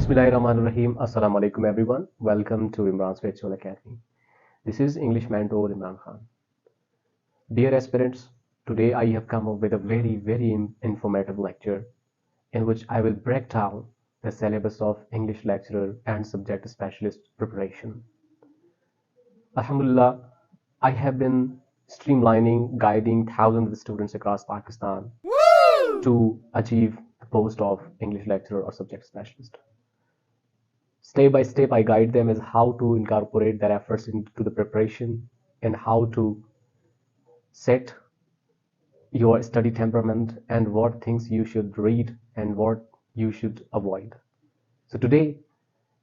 Bismillahirrahmanirrahim. Assalamu alaikum everyone. Welcome to Imran's Virtual Academy. This is English mentor Imran Khan. Dear aspirants, today I have come up with a very informative lecture in which I will break down the syllabus of English lecturer and subject specialist preparation. Alhamdulillah, I have been streamlining, guiding thousands of students across Pakistan to achieve the post of English lecturer or subject specialist. Step by step, I guide them as how to incorporate their efforts into the preparation and how to set your study temperament and what things you should read and what you should avoid. So today,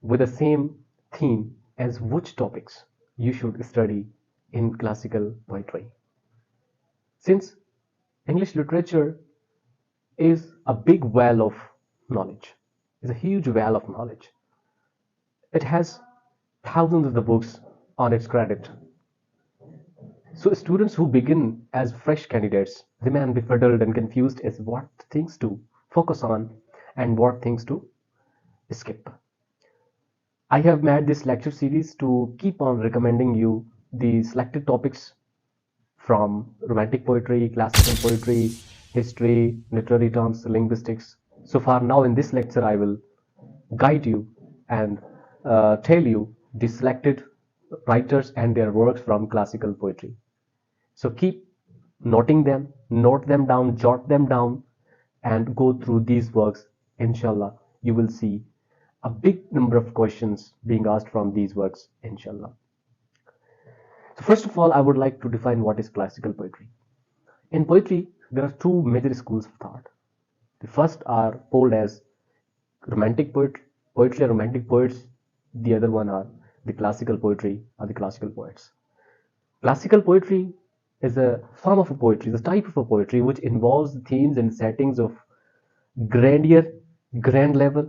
with the same theme as which topics you should study in classical poetry. Since English literature is a big well of knowledge, is a huge well of knowledge. It has thousands of the books on its credit. So students who begin as fresh candidates remain befuddled and confused as what things to focus on and what things to skip. I have made this lecture series to keep on recommending you the selected topics from romantic poetry, classical poetry, history, literary terms, linguistics. So far now in this lecture I will guide you and tell you the selected writers and their works from classical poetry. So keep noting them, note them down, jot them down and go through these works. Inshallah, you will see a big number of questions being asked from these works, inshallah. So first of all, I would like to define what is classical poetry. In poetry, there are two major schools of thought. The first are called as romantic poetry or romantic poets. The other one are the classical poetry or the classical poets. Classical poetry is a form of a poetry, is a type of a poetry which involves the themes and settings of grandeur, grand level,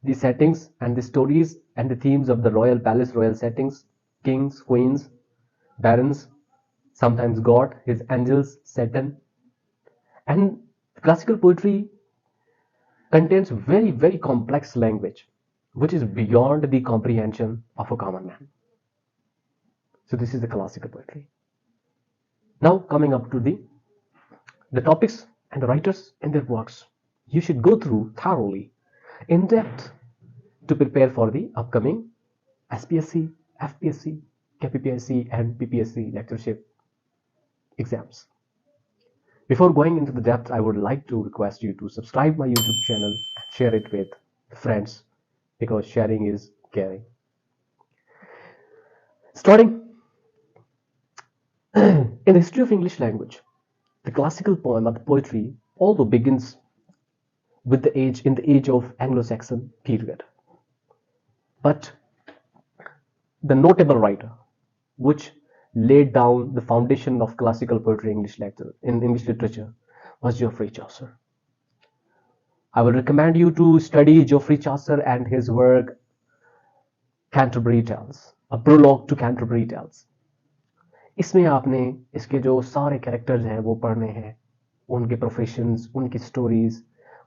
the settings and the stories and the themes of the royal palace, royal settings, kings, queens, barons, sometimes God, his angels, Satan. And classical poetry contains very complex language which is beyond the comprehension of a common man. So this is the classical poetry. Now coming up to the topics and the writers and their works, you should go through thoroughly, in depth, to prepare for the upcoming SPSC, Fpsc, PPSC and PPSC lectureship exams. Before going into the depth, I would like to request you to subscribe my YouTube channel and share it with friends because sharing is caring. Starting in the history of English language, the classical poem or the poetry although begins with in the age of Anglo-Saxon period. But the notable writer which laid down the foundation of classical poetry in English literature was Geoffrey Chaucer. I will recommend you to study Geoffrey Chaucer and his work Canterbury Tales, a prologue to Canterbury Tales. इसमें आपने इसके जो सारे characters हैं वो पढ़ने हैं, उनके प्रोफेशंस, उनकी स्टोरीज,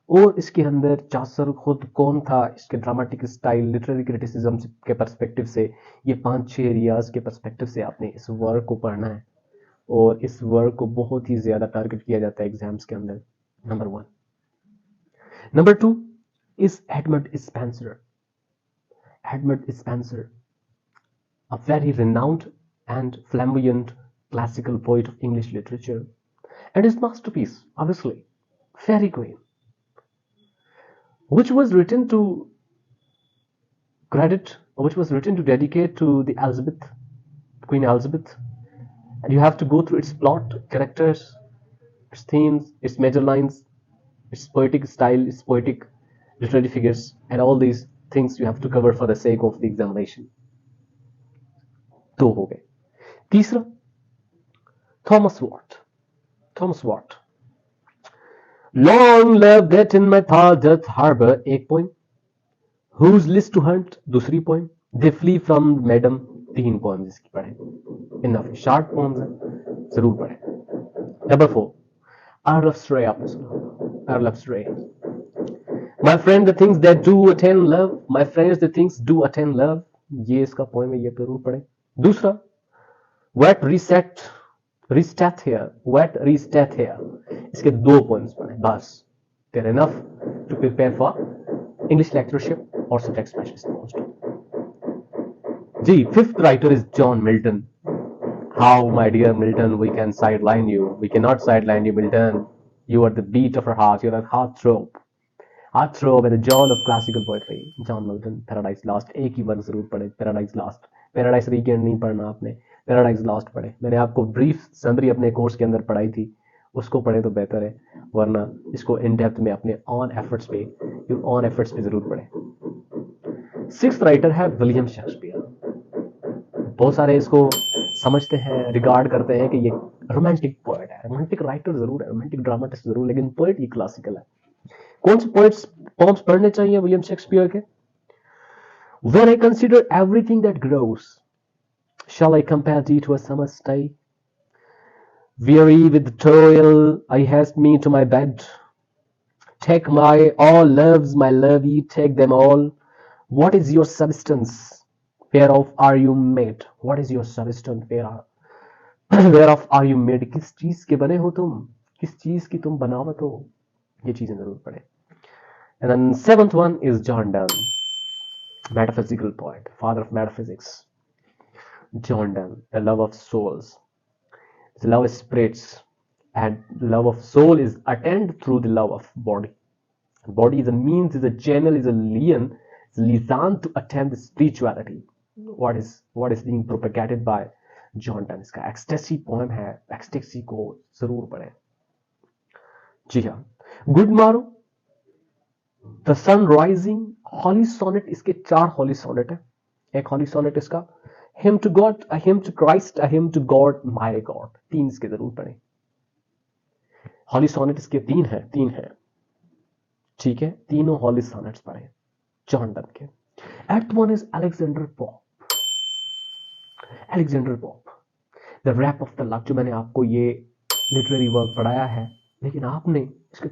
और इसके अंदर चासर खुद कौन था, इसके ड्रामेटिक स्टाइल, लिटरेरी क्रिटिसिज्म के पर्सपेक्टिव से, ये 5-6 एरियाज के पर्सपेक्टिव से आपने इस वर्क को पढ़ना है और इस वर्क को बहुत ही ज्यादा टारगेट किया जाता है एग्जाम्स के अंदर. Number 1. Number 2 is Edmund Spenser. Edmund Spenser, a very renowned and flamboyant classical poet of English literature, and his masterpiece, obviously, Fairy Queen, which was written to dedicate to the Queen Elizabeth, and you have to go through its plot, characters, its themes, its major lines, its poetic style, its poetic literary figures, and all these things you have to cover for the sake of the examination. 2 हो गए. तीसरा, Thomas Watt. Long live that in my thought doth harbor, एक point. Whose list to hunt, दूसरी point. They flee from madam, 3 poems इसकी पढ़े. Enough short poems हैं, जरूर पढ़े. Number 4, Earl of Stray आपने सुना, Earl of Stray. My friend, the things that do attain love. My friends, the things do attain love. ये इसका poem है, ये जरूर पढ़े. दूसरा, wet reset restat here, wet restat here. इसके दो पोएम्स पढ़े बस. They're enough to prepare for English lectureship or subject specialist post. Ji, fifth writer is John Milton. How, my dear Milton, we can sideline you? We cannot sideline you, Milton. You are the beat of our heart. You are a heartthrob. Heartthrob and the John of classical poetry. John Milton, Paradise Lost. एक ही बार जरूर पढ़े, Paradise Lost. Paradise Regained नहीं पढ़ना आपने, Paradise Lost पढ़े. मैंने आपको brief summary अपने कोर्स के अंदर पढ़ाई थी, उसको पढ़े तो बेहतर है, वरना इसको in depth में अपने on efforts पे जरूर पढ़े. Sixth writer है विलियम शेक्सपियर. बहुत सारे इसको समझते हैं, रिगार्ड करते हैं कि ये रोमांटिक पोएट है, रोमांटिक राइटर जरूर है, रोमांटिक ड्रामाटिस्ट जरूर, लेकिन पोएट ये क्लासिकल है. कौन से पोएम्स पढ़ने चाहिए विलियम शेक्सपियर के? When I consider everything that grows, shall I compare thee to a summer's day? Weary with toil, I haste me to my bed. Take my all loves, my love ye, take them all. What is your substance? Whereof are you made? What is your substance? Whereof are you made? किस चीज के बने हो तुम? किस चीज की तुम बनावट हो? ये चीजें जरूर पढ़े. And then seventh one is John Donne, metaphysical poet, father of metaphysics. John Donne, the love of souls, the love of spirits, and the love of soul is attained through the love of body. Body is a means, is a channel, is a liaison to attain the spirituality. What is being propagated by John Donne. इसका ecstasy poem है, ecstasy को जरूर पढ़े. जी हाँ, Good Morrow, The Sun Rising, Holy Sonnet. इसके 4 Holy Sonnet है. एक Holy Sonnet इसका Hymn to God, a Hymn to Christ, a Hymn to God, my God. 3 इसके जरूर पढ़े. Holy Sonnet इसके 3 है. ठीक है, तीनों Holy Sonnets पढ़े John Donne के. At one is Alexander Pope. The Rap of the Luck, जो मैंने आपको ये लिटरेरी वर्क पढ़ाया है, लेकिन आपने इसके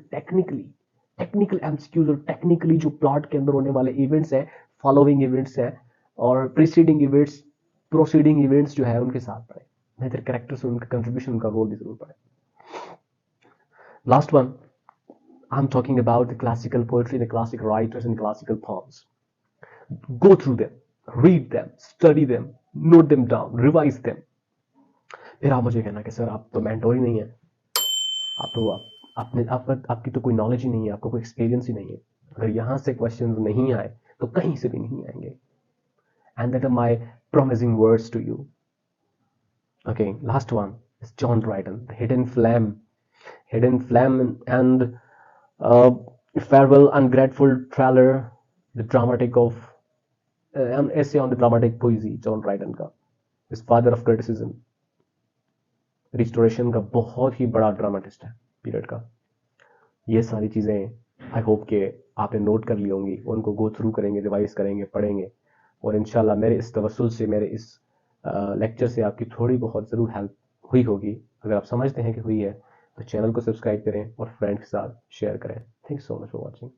टेक्निकल एमसीक्यूज और टेक्निकली जो प्लॉट के अंदर होने वाले इवेंट्स है, फॉलोइंग इवेंट्स है और प्रीसीडिंग इवेंट्स जो है उनके साथ पढ़े. मेजर कैरेक्टर्स, उनका कंट्रीब्यूशन, उनका रोल भी जरूर पढ़े. Last one, I am talking about the classical poetry, the classical writers and classical poems. Go through them, read them, study them, note them down, revise them. फिर आप मुझे कहना कि सर आप तो मेंटोर ही नहीं है, आपकी तो कोई नॉलेज ही नहीं है, आपको कोई एक्सपीरियंस ही नहीं है. अगर यहाँ से क्वेश्चंस नहीं आए तो कहीं से भी नहीं आएंगे. And that are my promising words to you. Okay, last one is John Dryden, The Hidden Flame and Farewell Ungrateful Traveler, the dramatic of an essay on the dramatic poesy. John Dryden का is father of criticism, restoration का बहुत ही बड़ा dramatist है period का. ये सारी चीज़ें I hope कि आपने नोट कर ली होंगी, उनको गो थ्रू करेंगे, रिवाइज करेंगे, पढ़ेंगे और इंशाल्लाह मेरे इस तवस्सुल से, मेरे इस लेक्चर से आपकी थोड़ी बहुत ज़रूर हेल्प हुई होगी. अगर आप समझते हैं कि हुई है तो चैनल को सब्सक्राइब करें और फ्रेंड्स के साथ शेयर करें. Thank you so much for watching.